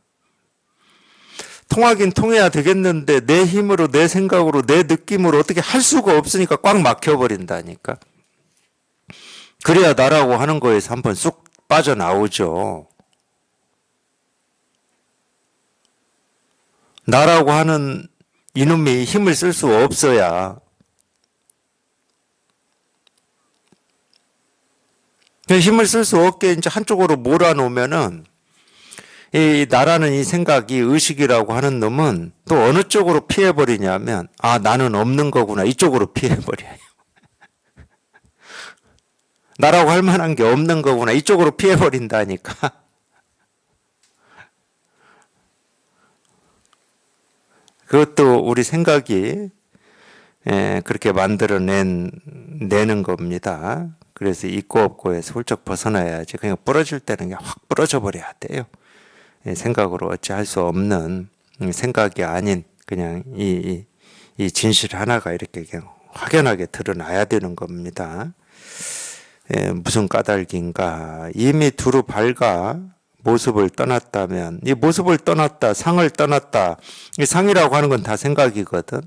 통하긴 통해야 되겠는데 내 힘으로 내 생각으로 내 느낌으로 어떻게 할 수가 없으니까 꽉 막혀버린다니까. 그래야 나라고 하는 거에서 한번 쑥 빠져나오죠. 나라고 하는 이놈이 힘을 쓸 수 없어야 힘을 쓸 수 없게 이제 한쪽으로 몰아놓으면은 이 나라는 이 생각이 의식이라고 하는 놈은 또 어느 쪽으로 피해버리냐면 나는 없는 거구나 이쪽으로 피해버려요. 나라고 할 만한 게 없는 거구나 이쪽으로 피해버린다니까. 그것도 우리 생각이 그렇게 내는 겁니다. 그래서 있고 없고에서 훌쩍 벗어나야지. 그냥 부러질 때는 그냥 확 부러져 버려야 돼요. 생각으로 어찌 할 수 없는 생각이 아닌 그냥 이 진실 하나가 이렇게 그냥 확연하게 드러나야 되는 겁니다. 무슨 까닭인가? 이미 두루 밝아 모습을 떠났다면 이 모습을 떠났다, 상을 떠났다. 이 상이라고 하는 건 다 생각이거든.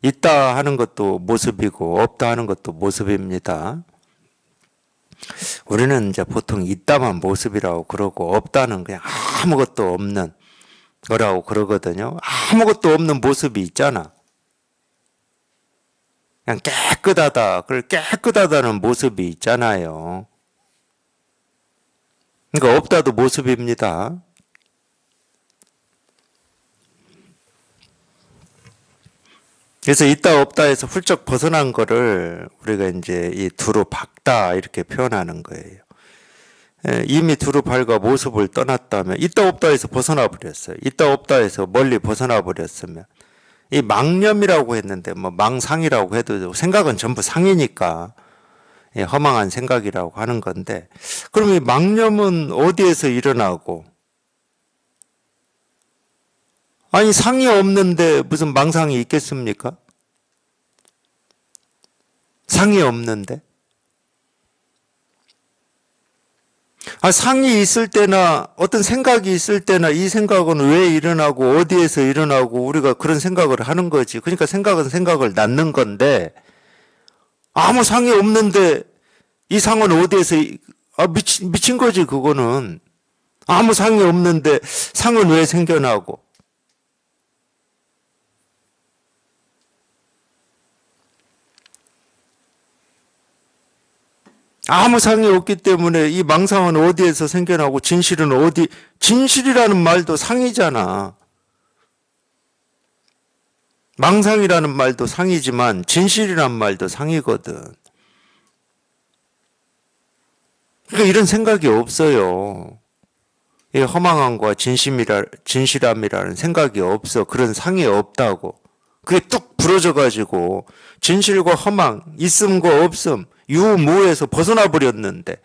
있다 하는 것도 모습이고 없다 하는 것도 모습입니다. 우리는 이제 보통 있다만 모습이라고 그러고 없다는 그냥 아무것도 없는 거라고 그러거든요. 아무것도 없는 모습이 있잖아. 그냥 깨끗하다. 그 깨끗하다는 모습이 있잖아요. 그러니까 없다도 모습입니다. 그래서 있다 없다에서 훌쩍 벗어난 거를 우리가 이제 이 두루 밝다 이렇게 표현하는 거예요. 이미 두루 밝아 모습을 떠났다면 있다 없다에서 벗어나 버렸어요. 있다 없다에서 멀리 벗어나 버렸으면 이 망념이라고 했는데 뭐 망상이라고 해도 생각은 전부 상이니까 허망한 생각이라고 하는 건데 그럼 이 망념은 어디에서 일어나고 아니 상이 없는데 무슨 망상이 있겠습니까? 상이 없는데 상이 있을 때나 어떤 생각이 있을 때나 이 생각은 왜 일어나고 어디에서 일어나고 우리가 그런 생각을 하는 거지. 그러니까 생각은 생각을 낳는 건데 아무 상이 없는데 이 상은 어디에서 미친 거지 그거는. 아무 상이 없는데 상은 왜 생겨나고. 아무 상이 없기 때문에 이 망상은 어디에서 생겨나고 진실은 어디, 진실이라는 말도 상이잖아. 망상이라는 말도 상이지만 진실이라는 말도 상이거든. 그러니까 이런 생각이 없어요. 이 허망함과 진실함이라는 생각이 없어. 그런 상이 없다고. 그게 뚝 부러져가지고 진실과 허망, 있음과 없음, 유무에서 벗어나 버렸는데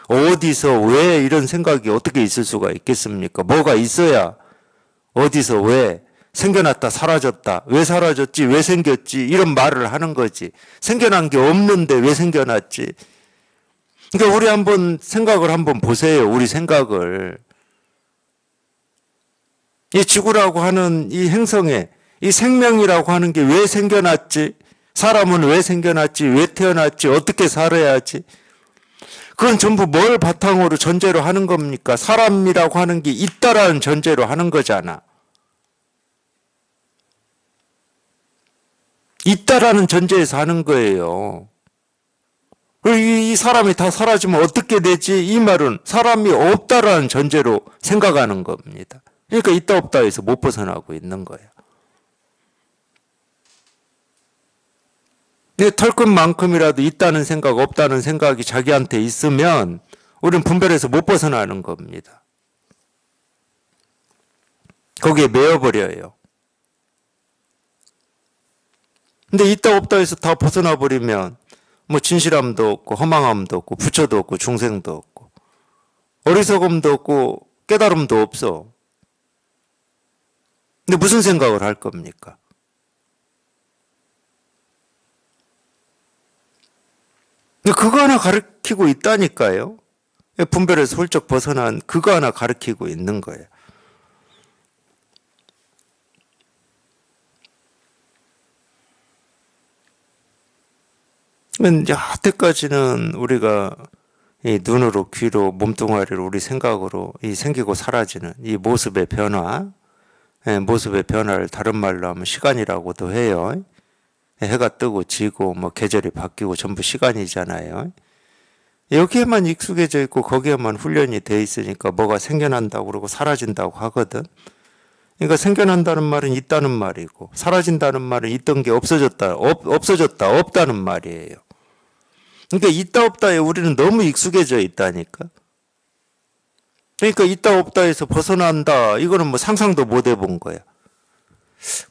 어디서 왜 이런 생각이 어떻게 있을 수가 있겠습니까? 뭐가 있어야 어디서 왜 생겨났다 사라졌다 왜 사라졌지 왜 생겼지 이런 말을 하는 거지. 생겨난 게 없는데 왜 생겨났지. 그러니까 우리 한번 생각을 한번 보세요. 우리 생각을. 이 지구라고 하는 이 행성에 이 생명이라고 하는 게 왜 생겨났지? 사람은 왜 생겨났지? 왜 태어났지? 어떻게 살아야지? 그건 전부 뭘 바탕으로 전제로 하는 겁니까? 사람이라고 하는 게 있다라는 전제로 하는 거잖아. 있다라는 전제에서 하는 거예요. 이 사람이 다 사라지면 어떻게 되지? 이 말은 사람이 없다라는 전제로 생각하는 겁니다. 그러니까 있다 없다에서 못 벗어나고 있는 거예요. 내 털끝만큼이라도 있다는 생각, 없다는 생각이 자기한테 있으면 우리는 분별해서 못 벗어나는 겁니다. 거기에 매여버려요. 근데 있다 없다 해서 다 벗어나 버리면 뭐 진실함도 없고 허망함도 없고 부처도 없고 중생도 없고 어리석음도 없고 깨달음도 없어. 근데 무슨 생각을 할 겁니까? 그거 하나 가르치고 있다니까요. 분별에서 훌쩍 벗어난 그거 하나 가르치고 있는 거예요. 여태까지는 우리가 이 눈으로, 귀로, 몸뚱아리로, 우리 생각으로 이 생기고 사라지는 이 모습의 변화, 모습의 변화를 다른 말로 하면 시간이라고도 해요. 해가 뜨고 지고 뭐 계절이 바뀌고 전부 시간이잖아요. 여기에만 익숙해져 있고 거기에만 훈련이 돼 있으니까 뭐가 생겨난다고 그러고 사라진다고 하거든. 그러니까 생겨난다는 말은 있다는 말이고 사라진다는 말은 있던 게 없어졌다, 없다는 말이에요. 그러니까 있다 없다에 우리는 너무 익숙해져 있다니까. 그러니까 있다 없다에서 벗어난다. 이거는 뭐 상상도 못 해본 거야.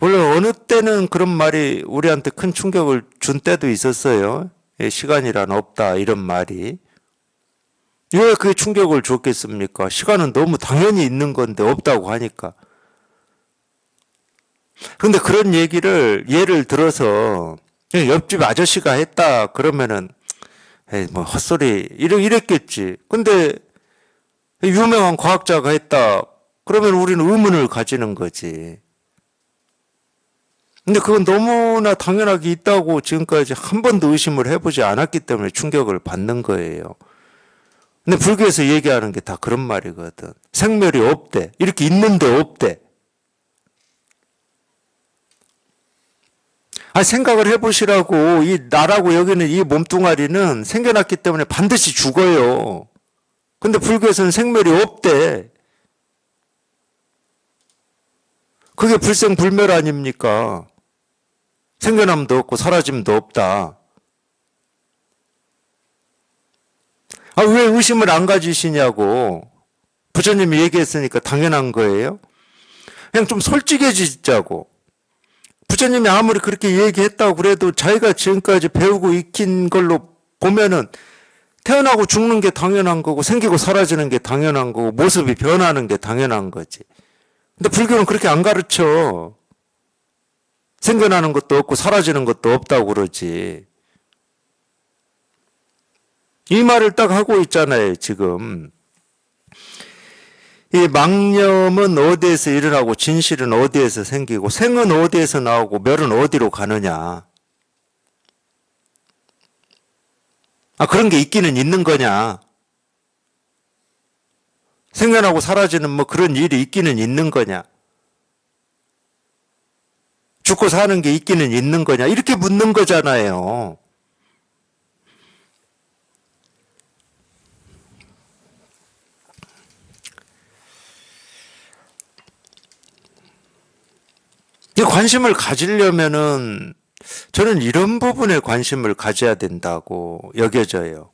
물론 어느 때는 그런 말이 우리한테 큰 충격을 준 때도 있었어요. 시간이란 없다 이런 말이. 왜 그게 충격을 줬겠습니까? 시간은 너무 당연히 있는 건데 없다고 하니까. 그런데 그런 얘기를 예를 들어서 옆집 아저씨가 했다 그러면은 에이 뭐 헛소리 이랬겠지. 근데 유명한 과학자가 했다 그러면 우리는 의문을 가지는 거지. 근데 그건 너무나 당연하게 있다고 지금까지 한 번도 의심을 해보지 않았기 때문에 충격을 받는 거예요. 근데 불교에서 얘기하는 게 다 그런 말이거든. 생멸이 없대. 이렇게 있는데 없대. 생각을 해보시라고. 이 나라고 여기는 이 몸뚱아리는 생겨났기 때문에 반드시 죽어요. 근데 불교에서는 생멸이 없대. 그게 불생불멸 아닙니까? 생겨남도 없고 사라짐도 없다. 왜 의심을 안 가지시냐고. 부처님이 얘기했으니까 당연한 거예요. 그냥 좀 솔직해지자고. 부처님이 아무리 그렇게 얘기했다고 그래도 자기가 지금까지 배우고 익힌 걸로 보면은 태어나고 죽는 게 당연한 거고 생기고 사라지는 게 당연한 거고 모습이 변하는 게 당연한 거지. 근데 불교는 그렇게 안 가르쳐. 생겨나는 것도 없고 사라지는 것도 없다고 그러지. 이 말을 딱 하고 있잖아요, 지금. 이 망념은 어디에서 일어나고 진실은 어디에서 생기고 생은 어디에서 나오고 멸은 어디로 가느냐. 그런 게 있기는 있는 거냐. 생겨나고 사라지는 뭐 그런 일이 있기는 있는 거냐. 죽고 사는 게 있기는 있는 거냐. 이렇게 묻는 거잖아요. 이 관심을 가지려면은 저는 이런 부분에 관심을 가져야 된다고 여겨져요.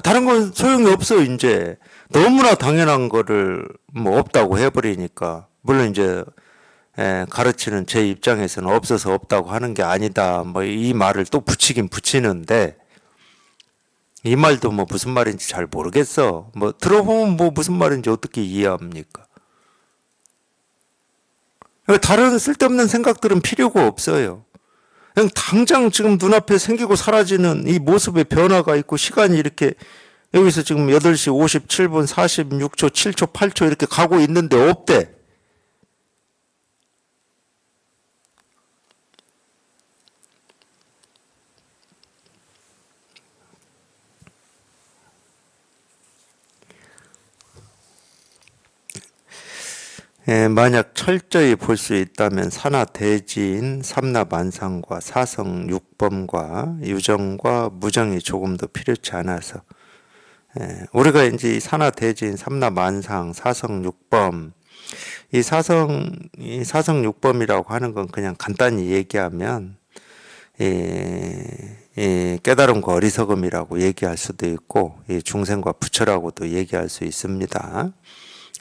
다른 건 소용이 없어, 이제. 너무나 당연한 거를 뭐 없다고 해버리니까. 물론 이제, 가르치는 제 입장에서는 없어서 없다고 하는 게 아니다. 뭐 이 말을 또 붙이긴 붙이는데, 이 말도 뭐 무슨 말인지 잘 모르겠어. 뭐 들어보면 뭐 무슨 말인지 어떻게 이해합니까? 다른 쓸데없는 생각들은 필요가 없어요. 그냥 당장 지금 눈앞에 생기고 사라지는 이 모습의 변화가 있고 시간이 이렇게 여기서 지금 8시 57분 46초 7초 8초 이렇게 가고 있는데 없대. 만약 철저히 볼 수 있다면 산하대지인 삼라만상과 사성육범과 유정과 무정이 조금 더 필요치 않아서 우리가 이제 산하대지인 삼라만상 사성육범 이 사성육범이라고 하는 건 그냥 간단히 얘기하면 깨달음과 어리석음이라고 얘기할 수도 있고 중생과 부처라고도 얘기할 수 있습니다.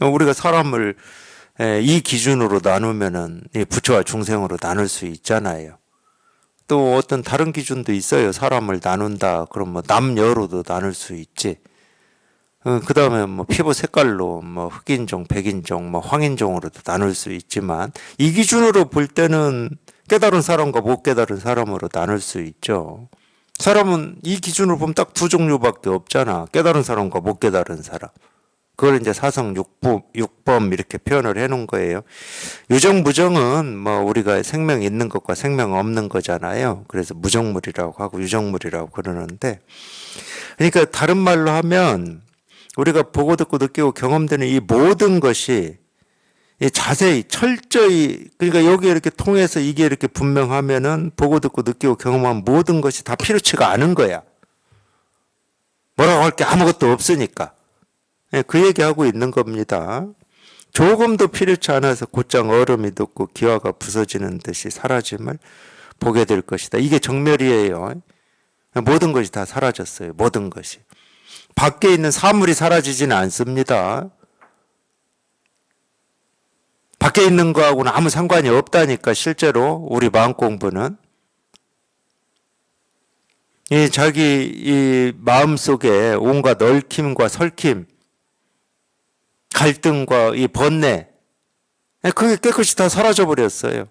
우리가 사람을 이 기준으로 나누면은 부처와 중생으로 나눌 수 있잖아요. 또 어떤 다른 기준도 있어요. 사람을 나눈다. 그럼 뭐 남녀로도 나눌 수 있지. 그 다음에 뭐 피부 색깔로 뭐 흑인종, 백인종, 뭐 황인종으로도 나눌 수 있지만 이 기준으로 볼 때는 깨달은 사람과 못 깨달은 사람으로 나눌 수 있죠. 사람은 이 기준으로 보면 딱 두 종류밖에 없잖아. 깨달은 사람과 못 깨달은 사람. 그걸 이제 사성육범 이렇게 표현을 해놓은 거예요. 유정무정은 뭐 우리가 생명 있는 것과 생명 없는 거잖아요. 그래서 무정물이라고 하고 유정물이라고 그러는데, 그러니까 다른 말로 하면 우리가 보고 듣고 느끼고 경험되는 이 모든 것이 자세히 철저히, 그러니까 여기 이렇게 통해서 이게 이렇게 분명하면은 보고 듣고 느끼고 경험한 모든 것이 다 필요치가 않은 거야. 뭐라고 할 게 아무것도 없으니까. 그 얘기하고 있는 겁니다. 조금도 필요치 않아서 곧장 얼음이 녹고 기와가 부서지는 듯이 사라짐을 보게 될 것이다. 이게 정멸이에요. 모든 것이 다 사라졌어요. 모든 것이. 밖에 있는 사물이 사라지지는 않습니다. 밖에 있는 거하고는 아무 상관이 없다니까, 실제로 우리 마음 공부는. 자기 마음 속에 온갖 얽힘과 설킴, 갈등과 이 번뇌, 그게 깨끗이 다 사라져 버렸어요.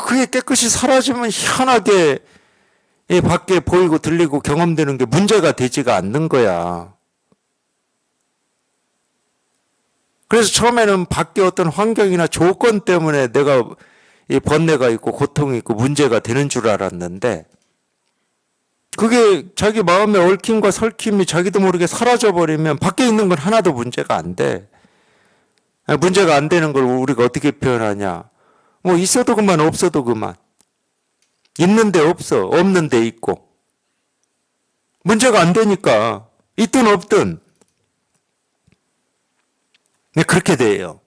그게 깨끗이 사라지면 희한하게 밖에 보이고 들리고 경험되는 게 문제가 되지가 않는 거야. 그래서 처음에는 밖에 어떤 환경이나 조건 때문에 내가 이 번뇌가 있고 고통이 있고 문제가 되는 줄 알았는데, 그게 자기 마음의 얽힘과 설킴이 자기도 모르게 사라져 버리면 밖에 있는 건 하나도 문제가 안 돼. 문제가 안 되는 걸 우리가 어떻게 표현하냐. 뭐 있어도 그만 없어도 그만. 있는데 없어, 없는데 있고. 문제가 안 되니까 있든 없든 그렇게 돼요.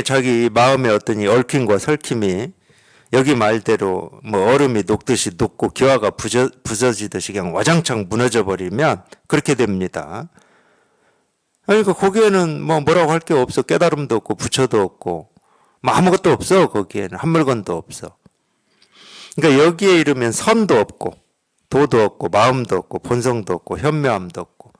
자기 마음의 어떤 이 얽힘과 설킴이 여기 말대로 뭐 얼음이 녹듯이 녹고 기와가 부서지듯이 그냥 와장창 무너져 버리면 그렇게 됩니다. 그러니까 거기에는 뭐 뭐라고 할 게 없어. 깨달음도 없고 부처도 없고 뭐 아무것도 없어. 거기에는 한 물건도 없어. 그러니까 여기에 이르면 선도 없고 도도 없고 마음도 없고 본성도 없고 현묘함도 없고.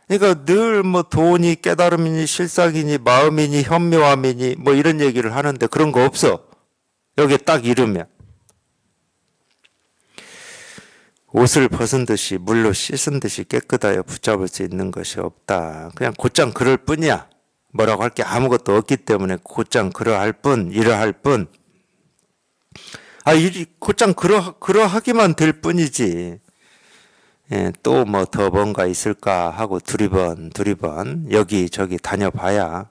그러니까 늘 뭐 돈이 깨달음이니 실상이니 마음이니 현묘함이니 뭐 이런 얘기를 하는데 그런 거 없어. 여기에 딱 이르면. 옷을 벗은 듯이 물로 씻은 듯이 깨끗하여 붙잡을 수 있는 것이 없다. 그냥 곧장 그럴 뿐이야. 뭐라고 할 게 아무것도 없기 때문에 곧장 그러할 뿐, 이러할 뿐. 곧장 그러하기만 될 뿐이지. 예, 또 뭐 더 뭔가 있을까 하고 두리번 여기저기 다녀봐야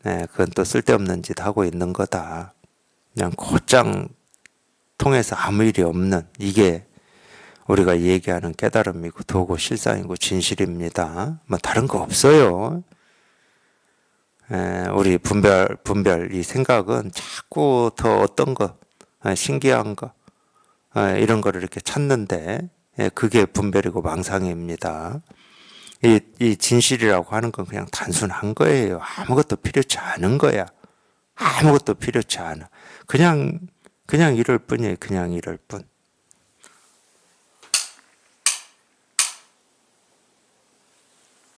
그건 또 쓸데없는 짓 하고 있는 거다. 그냥 곧장 통해서 아무 일이 없는 이게 우리가 얘기하는 깨달음이고 도고 실상이고 진실입니다. 뭐 다른 거 없어요. 우리 분별 이 생각은 자꾸 더 어떤 거 신기한 거 이런 거를 이렇게 찾는데 그게 분별이고 망상입니다. 이 진실이라고 하는 건 그냥 단순한 거예요. 아무것도 필요치 않은 거야. 아무것도 필요치 않아. 그냥 이럴 뿐이에요. 그냥 이럴 뿐.